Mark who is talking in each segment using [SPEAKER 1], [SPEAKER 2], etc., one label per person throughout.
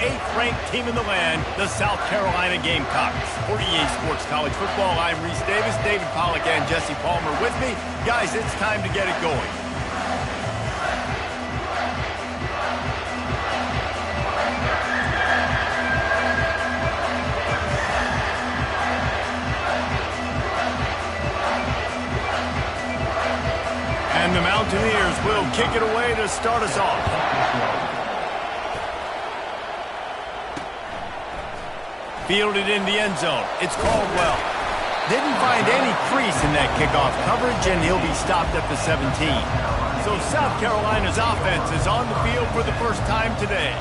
[SPEAKER 1] 8th-ranked team in the land, the South Carolina Gamecocks. For EA Sports College Football, I'm Reese Davis, David Pollack, and Jesse Palmer with me. Guys, it's time to get it going. And the Mountaineers will kick it away to start us off. Fielded in the end zone. It's Caldwell. Didn't find any crease in that kickoff coverage, and he'll be stopped at the 17. So South Carolina's offense is on the field for the first time today.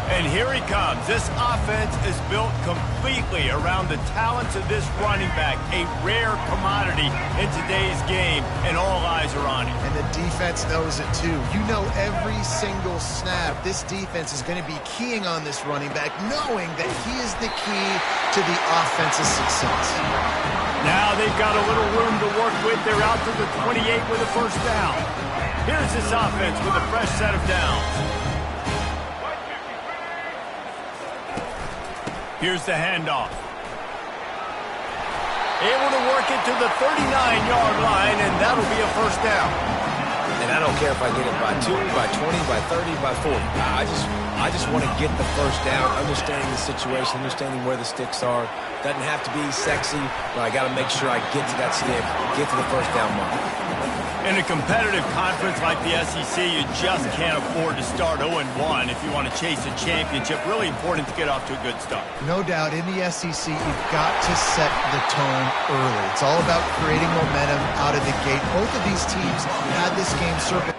[SPEAKER 1] And here he comes. This offense is built completely around the talents of this running back, a rare commodity in today's game, and all eyes are on him.
[SPEAKER 2] And the defense knows it too. You know every single snap, this defense is going to be keying on this running back, knowing that he is the key to the offense's success.
[SPEAKER 1] Now they've got a little room to work with. They're out to the 28 with a first down. Here's this offense with a fresh set of downs. Here's the handoff. Able to work it to the 39-yard line, and that'll be a first down.
[SPEAKER 3] And I don't care if I get it by 2, by 20, by 30, by 40. I just want to get the first down, understanding the situation, understanding where the sticks are. Doesn't have to be sexy, but I got to make sure I get to that stick, get to the first down mark.
[SPEAKER 1] In a competitive conference like the SEC, you just can't afford to start 0-1 if you want to chase a championship. Really important to get off to a good start.
[SPEAKER 2] No doubt, in the SEC, you've got to set the tone early. It's all about creating momentum out of the gate. Both of these teams had this game circled.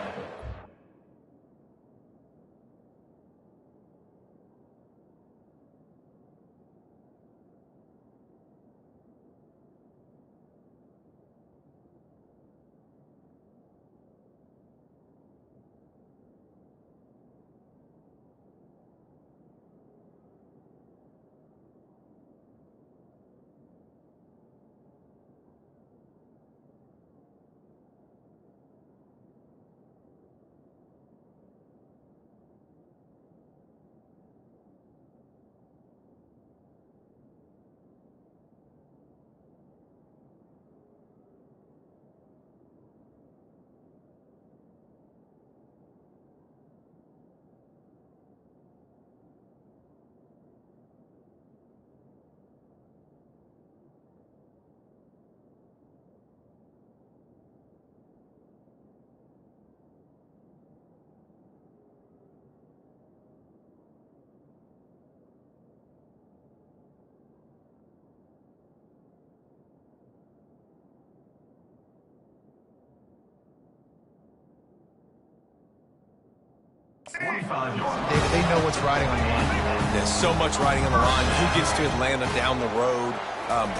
[SPEAKER 2] David, they know what's riding on the line.
[SPEAKER 3] There's so much riding on the line. Who gets to Atlanta down the road?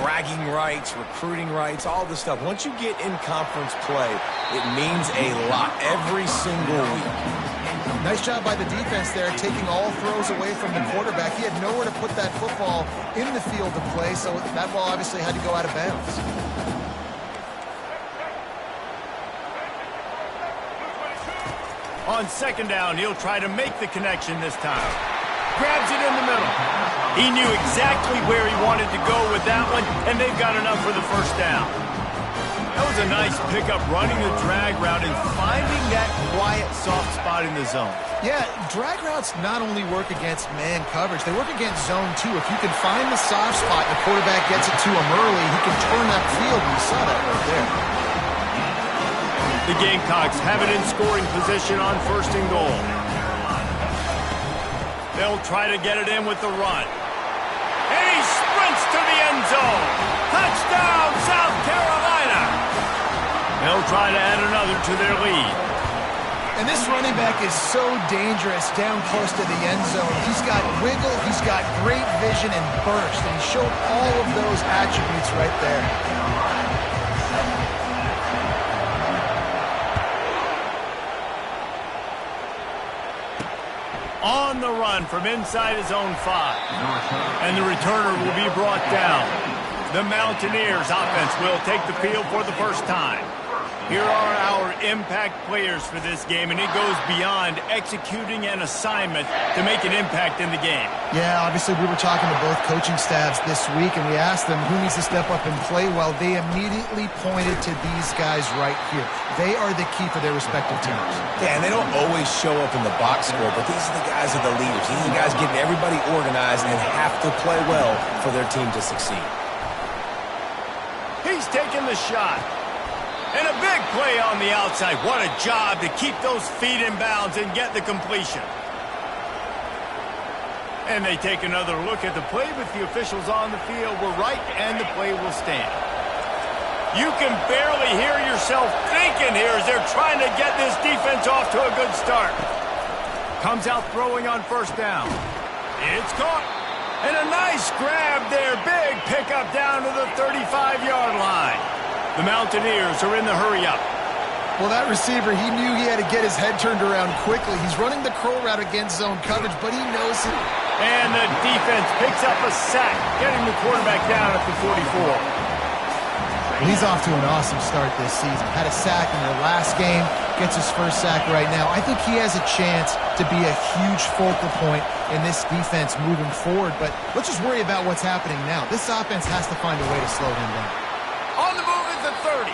[SPEAKER 3] Bragging rights, recruiting rights, all this stuff. Once you get in conference play, it means a lot every single week.
[SPEAKER 2] Nice job by the defense there, taking all throws away from the quarterback. He had nowhere to put that football in the field to play, so that ball obviously had to go out of bounds.
[SPEAKER 1] On second down, he'll try to make the connection this time. Grabs it in the middle. He knew exactly where he wanted to go with that one, and they've got enough for the first down. That was a nice pickup, running the drag route and finding that quiet, soft spot in the zone.
[SPEAKER 2] Yeah, drag routes not only work against man coverage, they work against zone too. If you can find the soft spot and the quarterback gets it to him early, he can turn that field, and you saw that right there.
[SPEAKER 1] The Gamecocks have it in scoring position on first and goal. They'll try to get it in with the run. And he sprints to the end zone. Touchdown, South Carolina. They'll try to add another to their lead.
[SPEAKER 2] And this running back is so dangerous down close to the end zone. He's got wiggle, he's got great vision and burst, and he showed all of those attributes right there.
[SPEAKER 1] On the run from inside his own 5. And the returner will be brought down. The Mountaineers offense will take the field for the first time. Here are our impact players for this game, and it goes beyond executing an assignment to make an impact in the game.
[SPEAKER 2] Yeah, obviously we were talking to both coaching staffs this week, and we asked them who needs to step up and play well. They immediately pointed to these guys right here. They are the key for their respective teams.
[SPEAKER 3] Yeah, and they don't always show up in the box score, but these are the guys that are the leaders. These are the guys getting everybody organized and have to play well for their team to succeed.
[SPEAKER 1] He's taking the shot. And a big play on the outside. What a job to keep those feet in bounds and get the completion. And they take another look at the play with the officials on the field. We're right, and the play will stand. You can barely hear yourself thinking here as they're trying to get this defense off to a good start. Comes out throwing on first down. It's caught. And a nice grab there. Big pickup down to the 35-yard line. The Mountaineers are in the hurry-up.
[SPEAKER 2] Well, that receiver, he knew he had to get his head turned around quickly. He's running the curl route against zone coverage, but he knows it.
[SPEAKER 1] And the defense picks up a sack, getting the quarterback down at the 44.
[SPEAKER 2] Well, he's off to an awesome start this season. Had a sack in their last game, gets his first sack right now. I think he has a chance to be a huge focal point in this defense moving forward, but let's just worry about what's happening now. This offense has to find a way to slow him down.
[SPEAKER 1] On the move at the 30.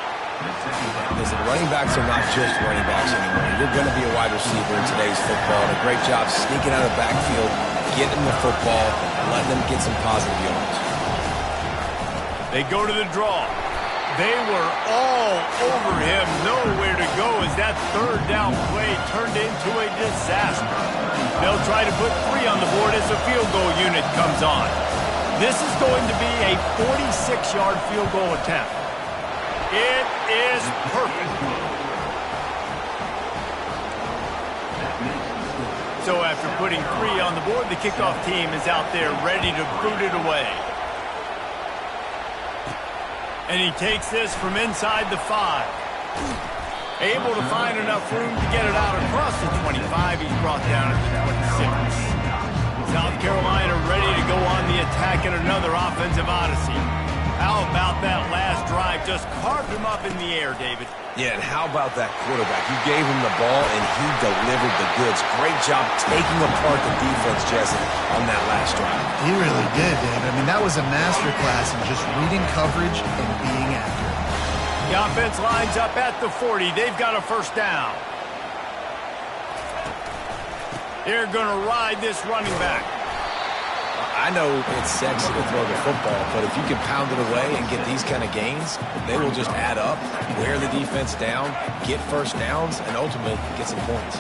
[SPEAKER 3] Listen, running backs are not just running backs anymore. You're going to be a wide receiver in today's football. And a great job sneaking out of the backfield, getting the football, and letting them get some positive yards.
[SPEAKER 1] They go to the draw. They were all over him. Nowhere to go as that third down play turned into a disaster. They'll try to put 3 on the board as the field goal unit comes on. This is going to be a 46-yard field goal attempt. It is perfect. So after putting 3 on the board, the kickoff team is out there ready to boot it away. And he takes this from inside the 5. Able to find enough room to get it out across the 25. He's brought down at the 26. South Carolina ready to go on the attack in another offensive odyssey. How about that last drive? Just carved him up in the air, David.
[SPEAKER 3] Yeah, and how about that quarterback? You gave him the ball, and he delivered the goods. Great job taking apart the defense, Jesse, on that last drive.
[SPEAKER 2] He really did, Dave. I mean, that was a masterclass in just reading coverage and being accurate.
[SPEAKER 1] The offense lines up at the 40. They've got a first down. They're going to ride this running back.
[SPEAKER 3] I know it's sexy to throw the football, but if you can pound it away and get these kind of gains, they will just add up, wear the defense down, get first downs, and ultimately get some points.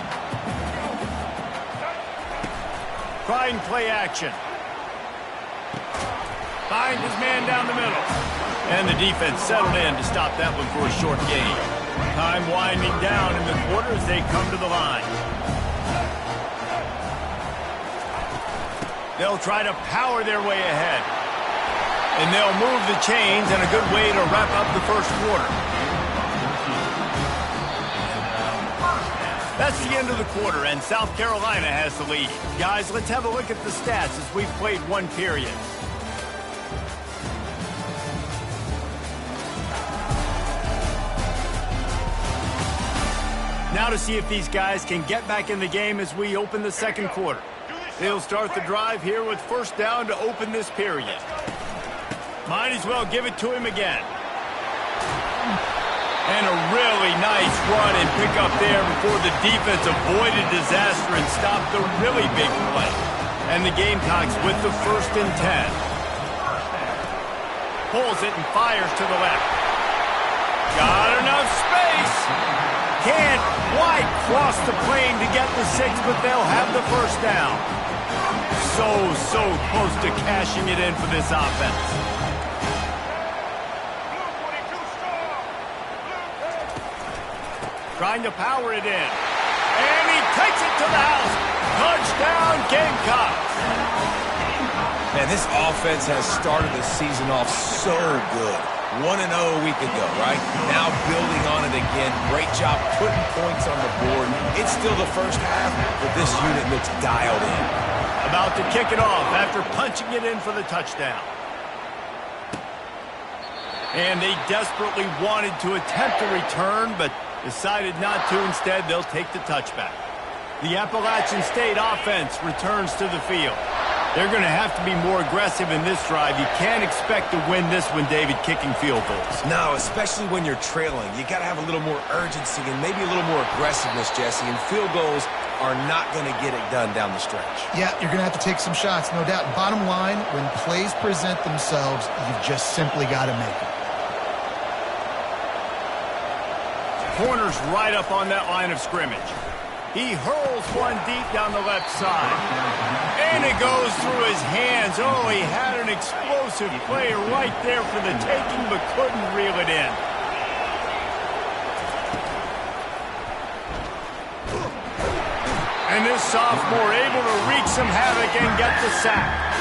[SPEAKER 1] Trying play action. Find his man down the middle. And the defense settled in to stop that one for a short gain. Time winding down in the quarter as they come to the line. They'll try to power their way ahead. And they'll move the chains, and a good way to wrap up the first quarter. That's the end of the quarter, and South Carolina has the lead. Guys, let's have a look at the stats as we've played one period. Now to see if these guys can get back in the game as we open the second quarter. They'll start the drive here with first down to open this period. Might as well give it to him again. And a really nice run and pick up there before the defense avoided disaster and stopped the really big play. And the Gamecocks with the 1st and 10. Pulls it and fires to the left. Got enough space. Can't quite cross the plane to get the 6, but they'll have the first down. So close to cashing it in for this offense. Trying to power it in. And he takes it to the house. Touchdown, Gamecocks.
[SPEAKER 3] Man, this offense has started the season off so good. 1-0 a week ago, right? Now building on it again. Great job putting points on the board. It's still the first half, but this unit looks dialed in.
[SPEAKER 1] About to kick it off after punching it in for the touchdown. And they desperately wanted to attempt a return, but decided not to. Instead, they'll take the touchback. The Appalachian State offense returns to the field. They're going to have to be more aggressive in this drive. You can't expect to win this one, David, kicking field goals.
[SPEAKER 3] No, especially when you're trailing. You got to have a little more urgency and maybe a little more aggressiveness, Jesse. And field goals are not going to get it done down the stretch.
[SPEAKER 2] Yeah, you're going to have to take some shots, no doubt. Bottom line, when plays present themselves, you've just simply got to make them.
[SPEAKER 1] Corner's right up on that line of scrimmage. He hurls one deep down the left side. And it goes through his hands. Oh, he had an explosive play right there for the taking, but couldn't reel it in. And this sophomore able to wreak some havoc and get the sack.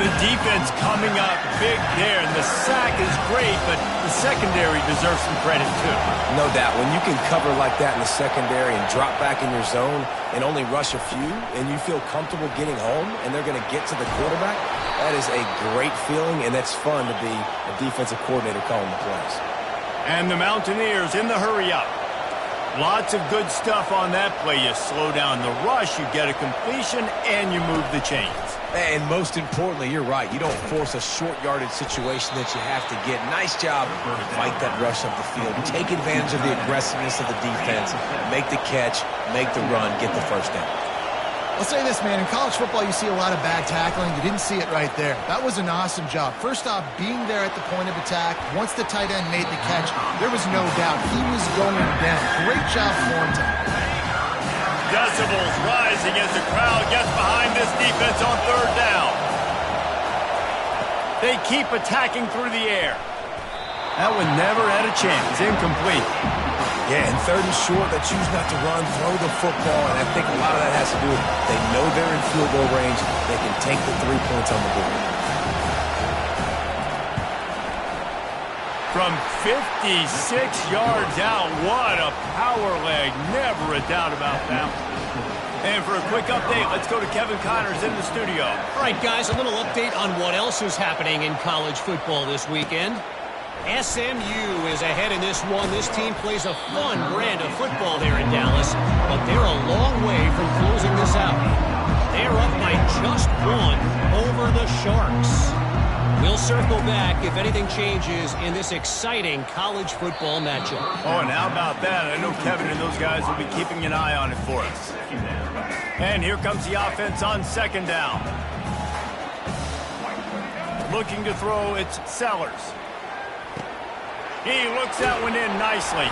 [SPEAKER 1] The defense coming up big there, and the sack is great, but the secondary deserves some credit too.
[SPEAKER 3] No doubt. When you can cover like that in the secondary and drop back in your zone and only rush a few, and you feel comfortable getting home, and they're going to get to the quarterback, that is a great feeling, and that's fun to be a defensive coordinator calling the plays.
[SPEAKER 1] And the Mountaineers in the hurry-up. Lots of good stuff on that play. You slow down the rush, you get a completion, and you move the chains.
[SPEAKER 3] And most importantly, you're right. You don't force a short yardage situation that you have to get. Nice job. Fight that rush up the field. Take advantage of the aggressiveness of the defense. Make the catch, make the run, get the first down.
[SPEAKER 2] I'll say this, man. In college football, you see a lot of bad tackling. You didn't see it right there. That was an awesome job. First off, being there at the point of attack. Once the tight end made the catch, there was no doubt he was going down. Great job for him.
[SPEAKER 1] Decibels rising as the crowd gets behind this defense on third down. They keep attacking through the air. That one never had a chance. Incomplete.
[SPEAKER 3] Yeah, and third and short, they choose not to run, throw the football, and I think a lot of that has to do with they know they're in field goal range. They can take the 3 points on the board.
[SPEAKER 1] From 56 yards out, what a power leg. Never a doubt about that. And for a quick update, let's go to Kevin Connors in the studio.
[SPEAKER 4] All right, guys, a little update on what else is happening in college football this weekend. SMU is ahead in this one. This team plays a fun brand of football there in Dallas, but they're a long way from closing this out. They're up by just one over the Sharks. We'll circle back if anything changes in this exciting college football matchup.
[SPEAKER 1] Oh, and how about that? I know Kevin and those guys will be keeping an eye on it for us. And here comes the offense on second down. Looking to throw, it's Sellers. He looks that one in nicely.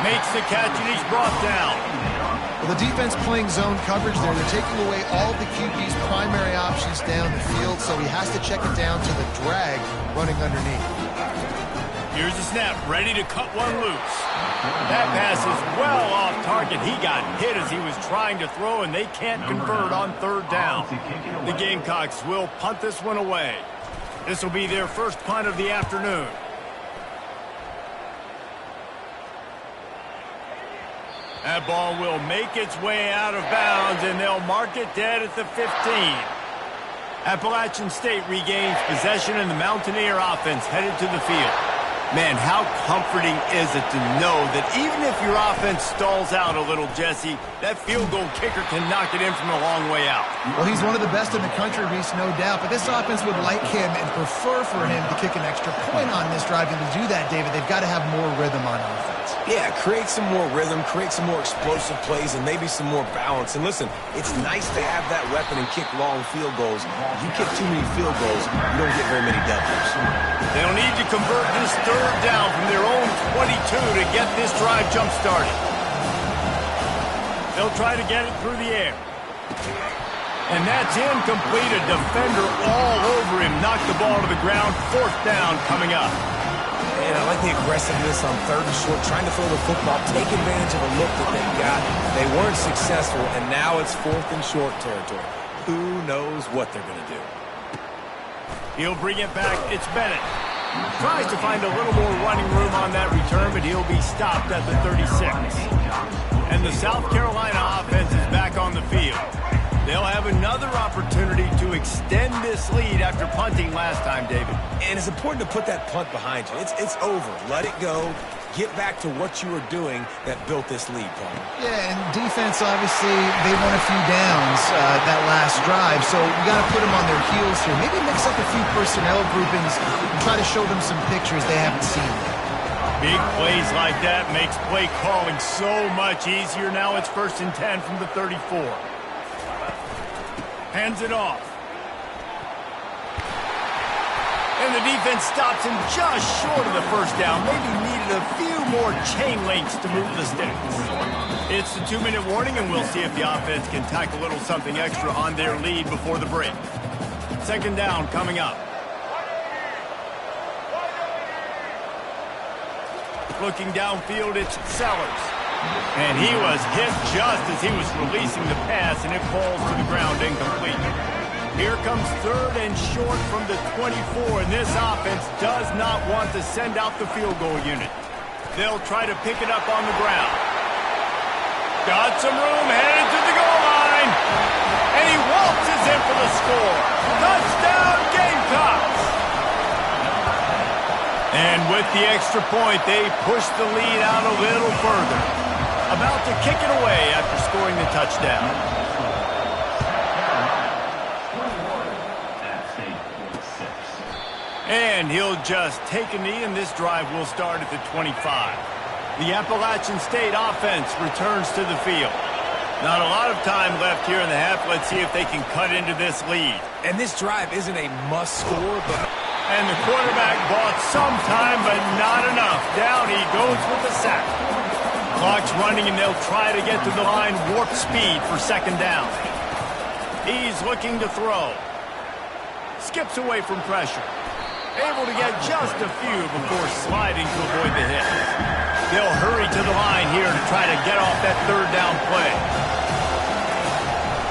[SPEAKER 1] Makes the catch, and he's brought down.
[SPEAKER 2] Well, the defense playing zone coverage there. They're taking away all the QB's primary options down the field, so he has to check it down to the drag running underneath.
[SPEAKER 1] Here's the snap, ready to cut one loose. That pass is well off target. He got hit as he was trying to throw, and they can't convert on third down. The Gamecocks will punt this one away. This will be their first punt of the afternoon. That ball will make its way out of bounds, and they'll mark it dead at the 15. Appalachian State regains possession, and the Mountaineer offense headed to the field. Man, how comforting is it to know that even if your offense stalls out a little, Jesse, that field goal kicker can knock it in from a long way out.
[SPEAKER 2] Well, he's one of the best in the country, Reese, no doubt. But this offense would like him and prefer for him to kick an extra point on this drive. And to do that, David, they've got to have more rhythm on offense.
[SPEAKER 3] Yeah, create some more rhythm, create some more explosive plays, and maybe some more balance. And listen, it's nice to have that weapon and kick long field goals. If you kick too many field goals, you don't get very many W's.
[SPEAKER 1] They'll need to convert this third down from their own 22 to get this drive jump-started. They'll try to get it through the air. And that's incomplete. A defender all over him. Knocked the ball to the ground. Fourth down coming up.
[SPEAKER 3] And I like the aggressiveness on third and short, trying to throw the football, take advantage of a look that they've got. They weren't successful, and now it's fourth and short territory. Who knows what they're going to do?
[SPEAKER 1] He'll bring it back. It's Bennett. Tries to find a little more running room on that return, but he'll be stopped at the 36. And the South Carolina offense is back on the field. They'll have another opportunity to extend this lead after punting last time, David.
[SPEAKER 3] And it's important to put that punt behind you. It's over. Let it go. Get back to what you were doing that built this lead, Paul.
[SPEAKER 2] Yeah, and defense, obviously, they won a few downs that last drive, so you got to put them on their heels here. Maybe mix up a few personnel groupings and try to show them some pictures they haven't seen yet.
[SPEAKER 1] Big plays like that makes play calling so much easier. Now it's 1st and 10 from the 34. Hands it off. And the defense stops him just short of the first down. Maybe needed a few more chain links to move the sticks. It's the 2-minute warning, and we'll see if the offense can tack a little something extra on their lead before the break. 2nd down coming up. Looking downfield, it's Sellers. And he was hit just as he was releasing the pass, and it falls to the ground incomplete. Here comes 3rd and short from the 24, and this offense does not want to send out the field goal unit. They'll try to pick it up on the ground. Got some room, headed to the goal line. And he waltzes in for the score. Touchdown, Gamecocks! And with the extra point, they push the lead out a little further. About to kick it away after scoring the touchdown. And he'll just take a knee, and this drive will start at the 25. The Appalachian State offense returns to the field. Not a lot of time left here in the half. Let's see if they can cut into this lead.
[SPEAKER 3] And this drive isn't a must-score, but...
[SPEAKER 1] And the quarterback bought some time, but not enough. Down he goes with the sack. Clock's running, and they'll try to get to the line warp speed for 2nd down. He's looking to throw. Skips away from pressure. Able to get just a few before sliding to avoid the hit. They'll hurry to the line here to try to get off that 3rd down play.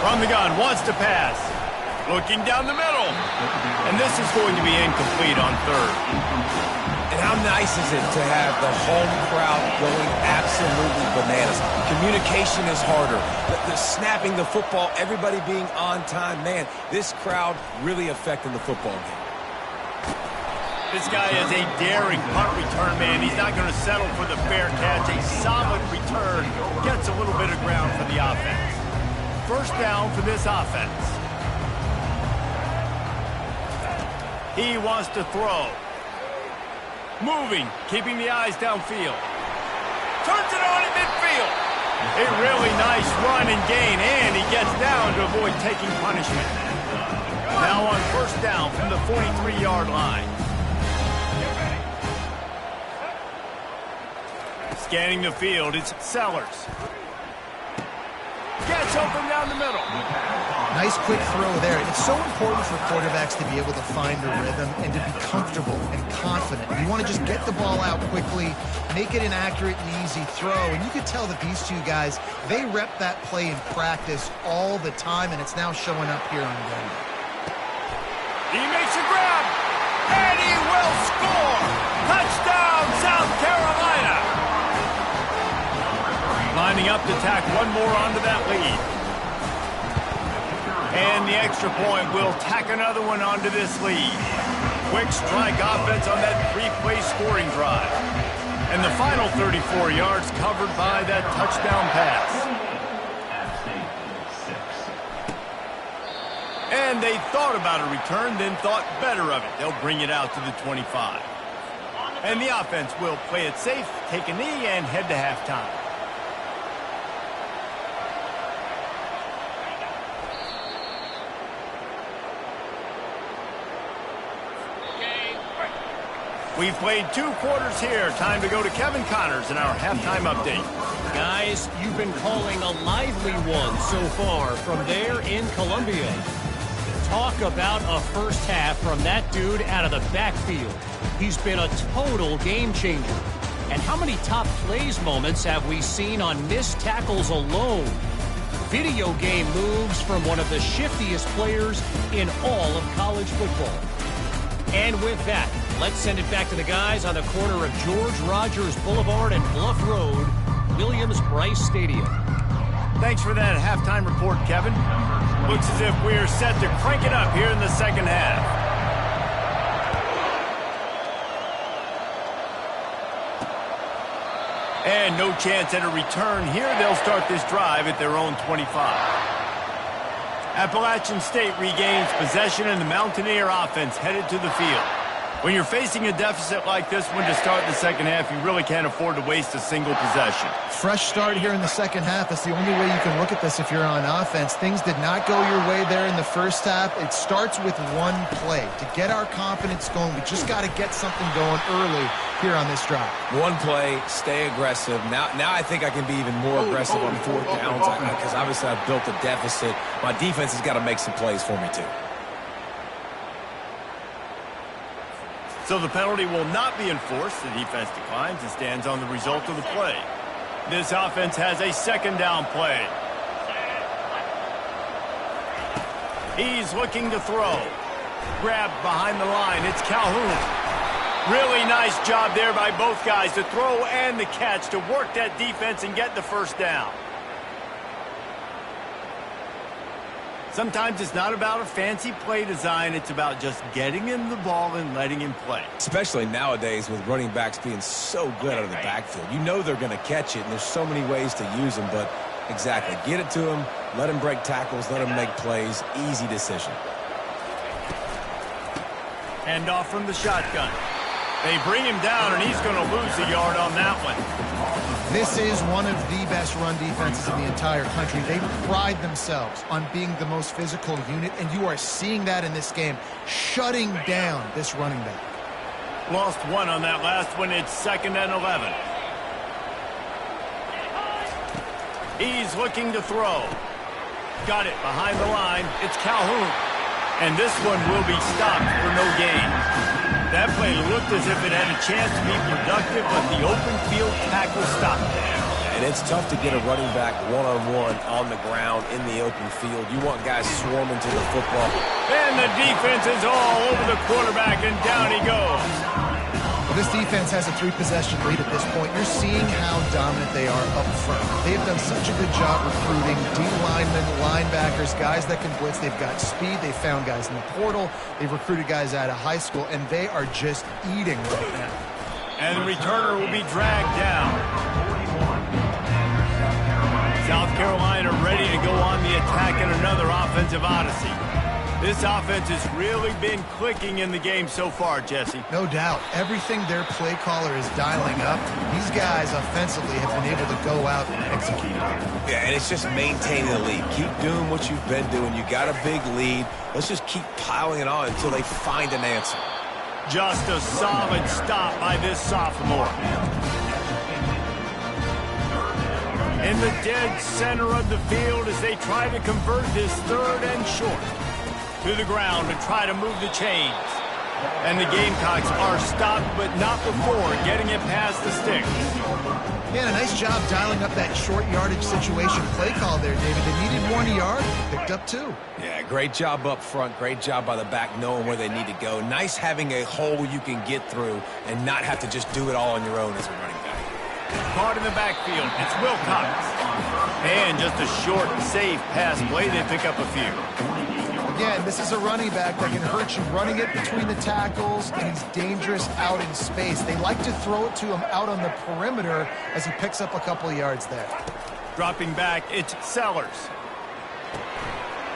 [SPEAKER 1] From the gun, wants to pass. Looking down the middle. And this is going to be incomplete on 3rd.
[SPEAKER 3] And how nice is it to have the home crowd going absolutely bananas? Communication is harder. The snapping the football, everybody being on time. Man, this crowd really affecting the football game.
[SPEAKER 1] This guy is a daring punt return man. He's not going to settle for the fair catch. A solid return gets a little bit of ground for the offense. 1st down for this offense. He wants to throw. Moving, keeping the eyes downfield. Turns it on in midfield. A really nice run and gain, and he gets down to avoid taking punishment. Now on 1st down from the 43-yard line. Scanning the field, it's Sellers. Gets open down the middle.
[SPEAKER 2] Nice quick throw there. It's so important for quarterbacks to be able to find their rhythm and to be comfortable and confident. You want to just get the ball out quickly, make it an accurate and easy throw. And you could tell that these two guys, they rep that play in practice all the time, and it's now showing up here on game.
[SPEAKER 1] He makes a grab, and he will score. Touchdown, South Carolina. Lining up to tack one more onto that lead. And the extra point will tack another one onto this lead. Quick strike offense on that 3-play scoring drive. And the final 34 yards covered by that touchdown pass. And they thought about a return, then thought better of it. They'll bring it out to the 25. And the offense will play it safe, take a knee, and head to halftime. We've played 2 quarters here. Time to go to Kevin Connors in our halftime update.
[SPEAKER 4] Guys, you've been calling a lively one so far from there in Columbia. Talk about a first half from that dude out of the backfield. He's been a total game changer. And how many top plays moments have we seen on missed tackles alone? Video game moves from one of the shiftiest players in all of college football. And with that, let's send it back to the guys on the corner of George Rogers Boulevard and Bluff Road, Williams-Brice Stadium.
[SPEAKER 1] Thanks for that halftime report, Kevin. Looks as if we're set to crank it up here in the second half. And no chance at a return here. They'll start this drive at their own 25. Appalachian State regains possession, and the Mountaineer offense headed to the field. When you're facing a deficit like this one to start the second half, you really can't afford to waste a single possession.
[SPEAKER 2] Fresh start here in the second half. That's the only way you can look at this if you're on offense. Things did not go your way there in the first half. It starts with one play. To get our confidence going, we just got to get something going early here on this drive.
[SPEAKER 3] One play, stay aggressive. Now I think I can be even more aggressive on fourth downs because obviously I've built a deficit. My defense has got to make some plays for me too.
[SPEAKER 1] So the penalty will not be enforced. The defense declines and stands on the result of the play. This offense has a second down play. He's looking to throw. Grabbed behind the line. It's Calhoun. Really nice job there by both guys to throw and the catch to work that defense and get the first down. Sometimes it's not about a fancy play design. It's about just getting him the ball and letting him play.
[SPEAKER 3] Especially nowadays with running backs being so good out of the backfield. You know they're going to catch it, and there's so many ways to use them. But exactly, get it to them, let them break tackles, let them make plays. Easy decision.
[SPEAKER 1] Hand off from the shotgun. They bring him down, and he's going to lose a yard on that one.
[SPEAKER 2] This is one of the best run defenses in the entire country. They pride themselves on being the most physical unit, and you are seeing that in this game, shutting down this running back.
[SPEAKER 1] Lost one on that last one. It's 2nd and 11. He's looking to throw. Got it behind the line. It's Calhoun. And this one will be stopped for no gain. That play looked as if it had a chance to be productive, but the open field tackle stopped it.
[SPEAKER 3] And it's tough to get a running back one-on-one on the ground in the open field. You want guys swarming to the football.
[SPEAKER 1] And the defense is all over the quarterback, and down he goes.
[SPEAKER 2] Well, this defense has a 3-possession lead at this point. You're seeing how dominant they are up front. They have done such a good job recruiting D-linemen, linebackers, guys that can blitz. They've got speed. They found guys in the portal. They've recruited guys out of high school, and they are just eating right now.
[SPEAKER 1] And the returner will be dragged down. South Carolina ready to go on the attack in another offensive odyssey. This offense has really been clicking in the game so far, Jesse.
[SPEAKER 2] No doubt. Everything their play caller is dialing up, these guys offensively have been able to go out and execute.
[SPEAKER 3] Yeah, and it's just maintaining the lead. Keep doing what you've been doing. You got a big lead. Let's just keep piling it on until they find an answer.
[SPEAKER 1] Just a solid stop by this sophomore. In the dead center of the field as they try to convert this 3rd and short. To the ground to try to move the chains. And the Gamecocks are stopped, but not before getting it past the sticks.
[SPEAKER 2] Yeah, a nice job dialing up that short yardage situation play call there, David. They needed 1 yard, picked up 2.
[SPEAKER 3] Yeah, great job up front. Great job by the back knowing where they need to go. Nice having a hole you can get through and not have to just do it all on your own as a running back.
[SPEAKER 1] Caught in the backfield. It's Wilcox. And just a short, safe pass play. They pick up a few.
[SPEAKER 2] Again, this is a running back that can hurt you running it between the tackles, and he's dangerous out in space. They like to throw it to him out on the perimeter as he picks up a couple of yards there.
[SPEAKER 1] Dropping back, it's Sellers.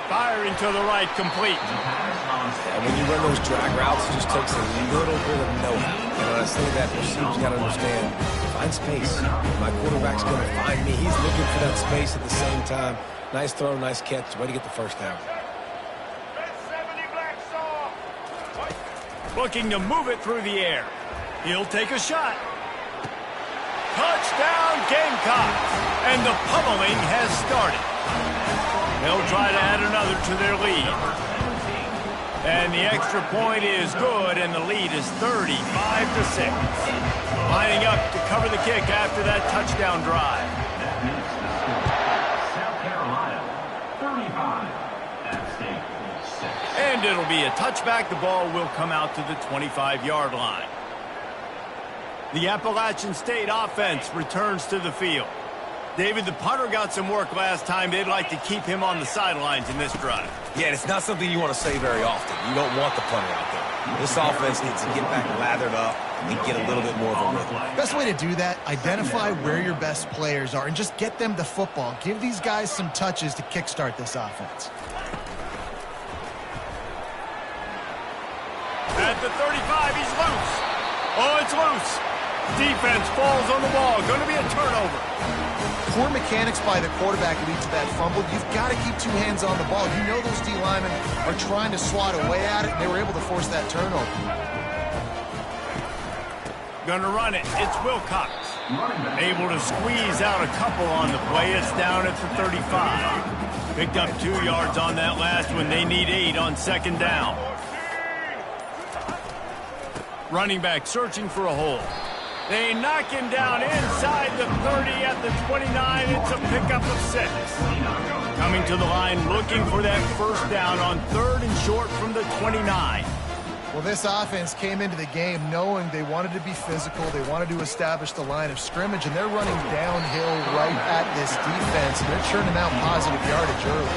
[SPEAKER 1] Firing to the right, complete.
[SPEAKER 3] And when you run those drag routes, it just takes a little bit of know-how. And when I say that, receivers got to understand, find space. My quarterback's going to find me. He's looking for that space at the same time. Nice throw, nice catch. Way to get the first down.
[SPEAKER 1] Looking to move it through the air. He'll take a shot. Touchdown, Gamecocks. And the pummeling has started. They'll try to add another to their lead. And the extra point is good, and the lead is 35-6. Lining up to cover the kick after that touchdown drive.
[SPEAKER 5] South Carolina, 35.
[SPEAKER 1] And it'll be a touchback. The ball will come out to the 25-yard line. The Appalachian State offense returns to the field. David, the punter got some work last time. They'd like to keep him on the sidelines in this drive.
[SPEAKER 3] Yeah, it's not something you want to say very often. You don't want the punter out there. This offense needs to get back lathered up and get a little bit more of a rhythm.
[SPEAKER 2] Best way to do that, identify where your best players are and just get them the football. Give these guys some touches to kickstart this offense.
[SPEAKER 1] At the 35, he's loose. Oh, it's loose. Defense falls on the ball. Going to be a turnover.
[SPEAKER 2] Poor mechanics by the quarterback lead to that fumble. You've got to keep two hands on the ball. You know those D linemen are trying to swat away at it, and they were able to force that turnover.
[SPEAKER 1] Going to run it. It's Wilcox. Able to squeeze out a couple on the play. It's down at the 35. Picked up 2 yards on that last one. They need 8 on second down. Running back searching for a hole. They knock him down inside the 30 at the 29. It's a pickup of 6. Coming to the line looking for that first down on 3rd and short from the 29.
[SPEAKER 2] Well, this offense came into the game knowing they wanted to be physical. They wanted to establish the line of scrimmage, and they're running downhill right at this defense, and they're churning out positive yardage early.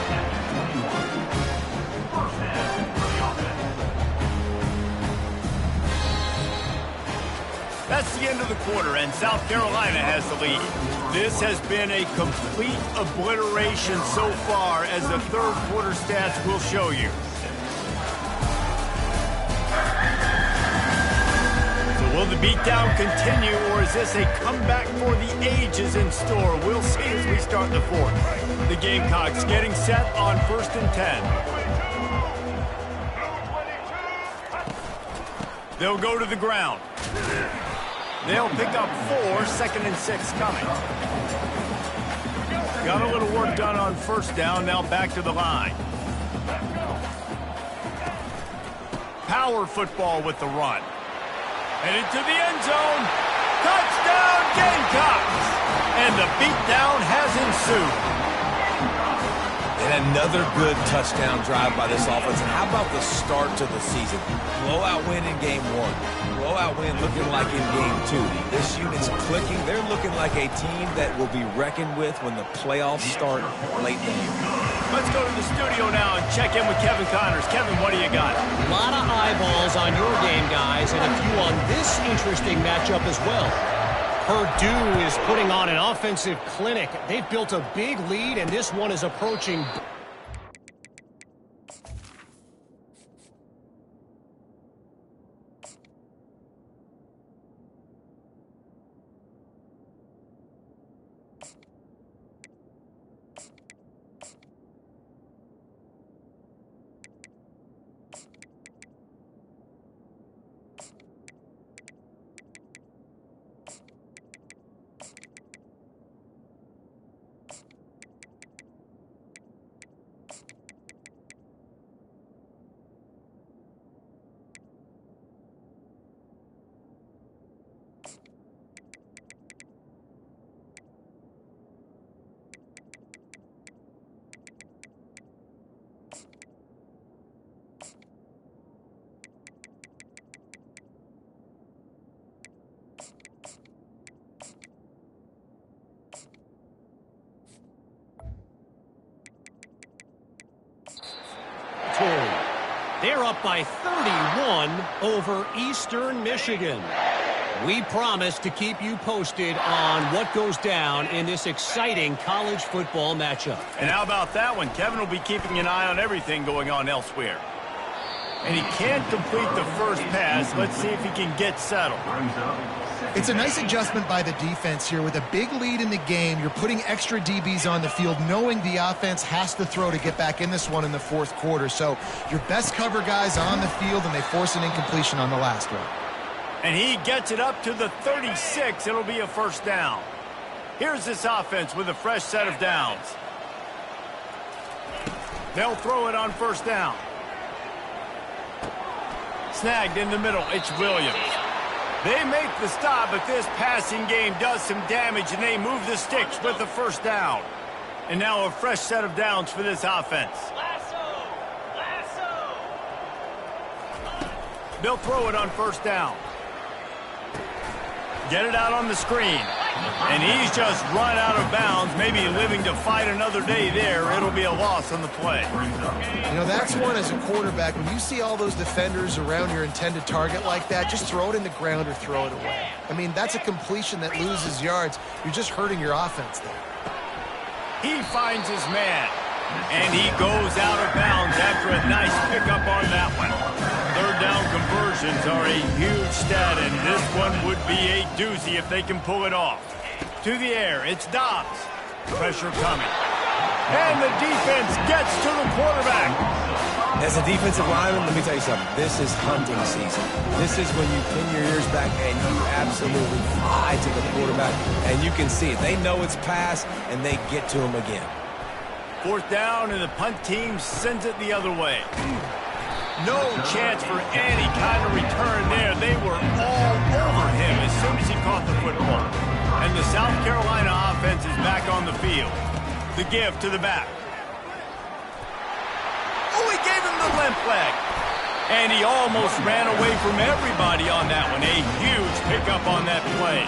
[SPEAKER 1] That's the end of the quarter, and South Carolina has the lead. This has been a complete obliteration so far, as the third quarter stats will show you. So will the beatdown continue, or is this a comeback for the ages in store? We'll see as we start the fourth. The Gamecocks getting set on 1st and 10. They'll go to the ground. They'll pick up 4, 2nd and 6 coming. Got a little work done on first down, now back to the line. Power football with the run. Headed to the end zone. Touchdown Gamecocks! And the beatdown has ensued.
[SPEAKER 3] And another good touchdown drive by this offense. And how about the start to the season? Blowout win in game 1. Blowout win looking like in game 2. This unit's clicking. They're looking like a team that will be reckoned with when the playoffs start late in the year.
[SPEAKER 1] Let's go to the studio now and check in with Kevin Connors. Kevin, what do you got?
[SPEAKER 4] A lot of eyeballs on your game, guys, and a few on this interesting matchup as well. Purdue is putting on an offensive clinic. They've built a big lead, and this one is approaching. They're up by 31 over Eastern Michigan. We promise to keep you posted on what goes down in this exciting college football matchup.
[SPEAKER 1] And how about that one? Kevin will be keeping an eye on everything going on elsewhere. And he can't complete the first pass. Let's see if he can get settled.
[SPEAKER 2] It's a nice adjustment by the defense here. With a big lead in the game, you're putting extra DBs on the field, knowing the offense has to throw to get back in this one in the fourth quarter. So your best cover guys on the field, and they force an incompletion on the last one.
[SPEAKER 1] And he gets it up to the 36. It'll be a first down. Here's this offense with a fresh set of downs. They'll throw it on first down. Snagged in the middle. It's Williams. They make the stop, but this passing game does some damage, and they move the sticks with the first down. And now a fresh set of downs for this offense. They'll throw it on first down. Get it out on the screen. And he's just run out of bounds, maybe living to fight another day there. It'll be a loss on the play.
[SPEAKER 2] You know, that's one as a quarterback. When you see all those defenders around your intended target like that, just throw it in the ground or throw it away. I mean, that's a completion that loses yards. You're just hurting your offense there.
[SPEAKER 1] He finds his man, and he goes out of bounds after a nice pickup on that one. Third down conversions are a huge stat, and this one would be a doozy if they can pull it off. To the air, it's Dobbs. Pressure coming. And the defense gets to the quarterback.
[SPEAKER 3] As a defensive lineman, let me tell you something. This is hunting season. This is when you pin your ears back and you absolutely fly to the quarterback, and you can see it. They know it's pass, and they get to him again.
[SPEAKER 1] Fourth down, and the punt team sends it the other way. No chance for any kind of return there. They were all over him as soon as he caught the football. And the South Carolina offense is back on the field. The give to the back. Oh, he gave him the limp leg. And he almost ran away from everybody on that one. A huge pickup on that play.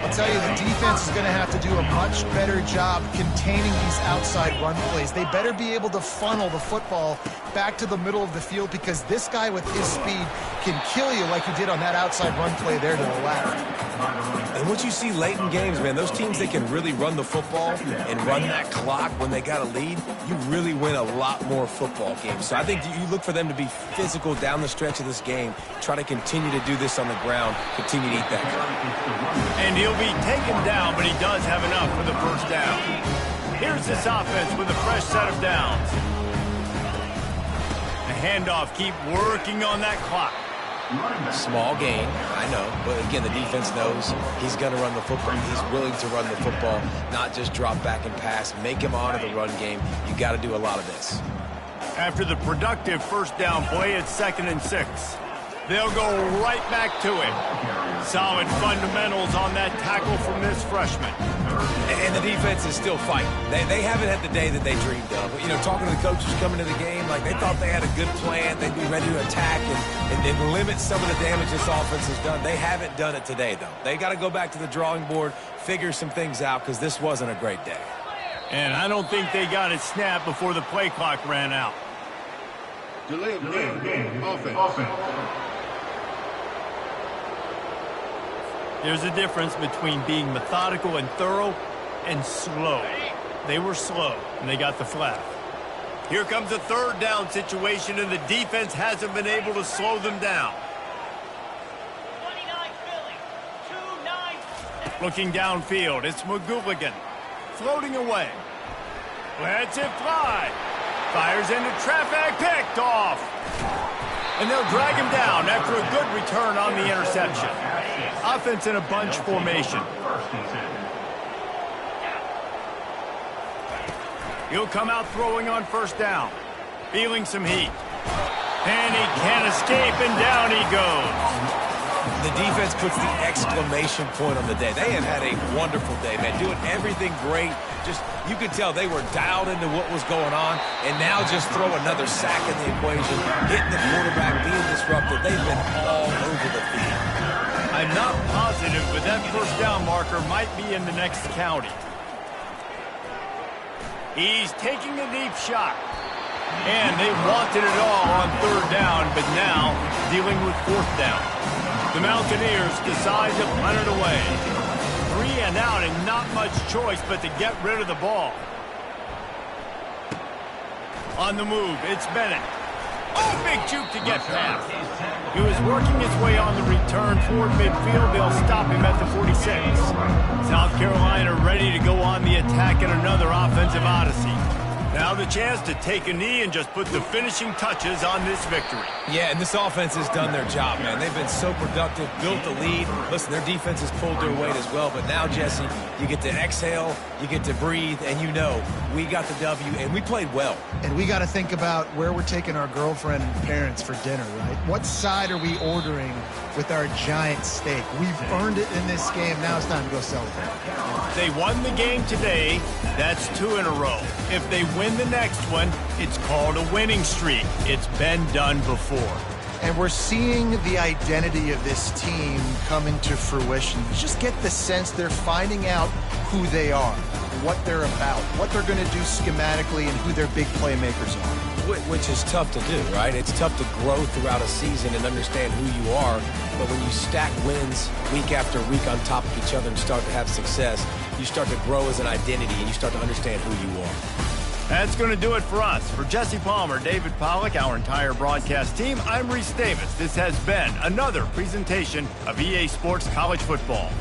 [SPEAKER 2] I'll tell you, the defense is going to have to do a much better job containing these outside run plays. They better be able to funnel the football back to the middle of the field, because this guy with his speed can kill you like he did on that outside run play there to the left.
[SPEAKER 3] And what you see late in games, man, those teams that can really run the football and run that clock when they got a lead, you really win a lot more football games. So I think you look for them to be physical down the stretch of this game, try to continue to do this on the ground, continue to eat that clock.
[SPEAKER 1] And he'll be taken down, but he does have enough for the first down. Here's this offense with a fresh set of downs. A handoff, keep working on that clock.
[SPEAKER 3] Small gain, I know, but again, the defense knows he's going to run the football. He's willing to run the football, not just drop back and pass, make him honor the run game. You got to do a lot of this.
[SPEAKER 1] After the productive first down play, it's 2nd and 6. They'll go right back to it. Solid fundamentals on that tackle from this freshman.
[SPEAKER 3] And the defense is still fighting. They haven't had the day that they dreamed of. But, you know, talking to the coaches coming to the game, like they thought they had a good plan. They'd be ready to attack and limit some of the damage this offense has done. They haven't done it today, though. They got to go back to the drawing board, figure some things out, because this wasn't a great day.
[SPEAKER 1] And I don't think they got it snapped before the play clock ran out.
[SPEAKER 6] Delay of game. Offense.
[SPEAKER 1] There's a difference between being methodical and thorough and slow. They were slow, and they got the flag. Here comes a third down situation, and the defense hasn't been able to slow them down.
[SPEAKER 7] 29 Philly. 2-9.
[SPEAKER 1] Looking downfield, it's McGooligan. Floating away. Lets it fly. Fires into traffic, picked off. And they'll drag him down after a good return on the interception. Offense in a bunch formation. He'll come out throwing on first down. Feeling some heat. And he can't escape, and down he goes.
[SPEAKER 3] The defense puts the exclamation point on the day. They have had a wonderful day, man. Doing everything great. Just, you could tell they were dialed into what was going on, and now just throw another sack in the equation, hitting the quarterback, being disrupted. They've been all over the field.
[SPEAKER 1] I'm not positive, but that first down marker might be in the next county. He's taking a deep shot. And they wanted it all on third down, but now dealing with fourth down. The Mountaineers decide to punt it away. 3 and out, and not much choice but to get rid of the ball. On the move, it's Bennett. Oh, big juke to get past. He was working his way on the return toward midfield. They'll stop him at the 46. South Carolina ready to go on the attack in another offensive odyssey. Now the chance to take a knee and just put the finishing touches on this victory.
[SPEAKER 3] Yeah, and this offense has done their job, man. They've been so productive, built the lead. Listen, their defense has pulled their weight as well. But now, Jesse, you get to exhale, you get to breathe, and you know we got the W, and we played well.
[SPEAKER 2] And we got to think about where we're taking our girlfriend and parents for dinner, right? What side are we ordering with our giant steak? We've earned it in this game. Now it's time to go celebrate.
[SPEAKER 1] They won the game today. That's 2 in a row. If they win the next one, it's called a winning streak. It's been done before.
[SPEAKER 2] And we're seeing the identity of this team come into fruition. You just get the sense they're finding out who they are, what they're about, what they're going to do schematically, and who their big playmakers are.
[SPEAKER 3] Which is tough to do, right? It's tough to grow throughout a season and understand who you are. But when you stack wins week after week on top of each other and start to have success, you start to grow as an identity and you start to understand who you are.
[SPEAKER 1] That's going to do it for us. For Jesse Palmer, David Pollack, our entire broadcast team, I'm Reese Davis. This has been another presentation of EA Sports College Football.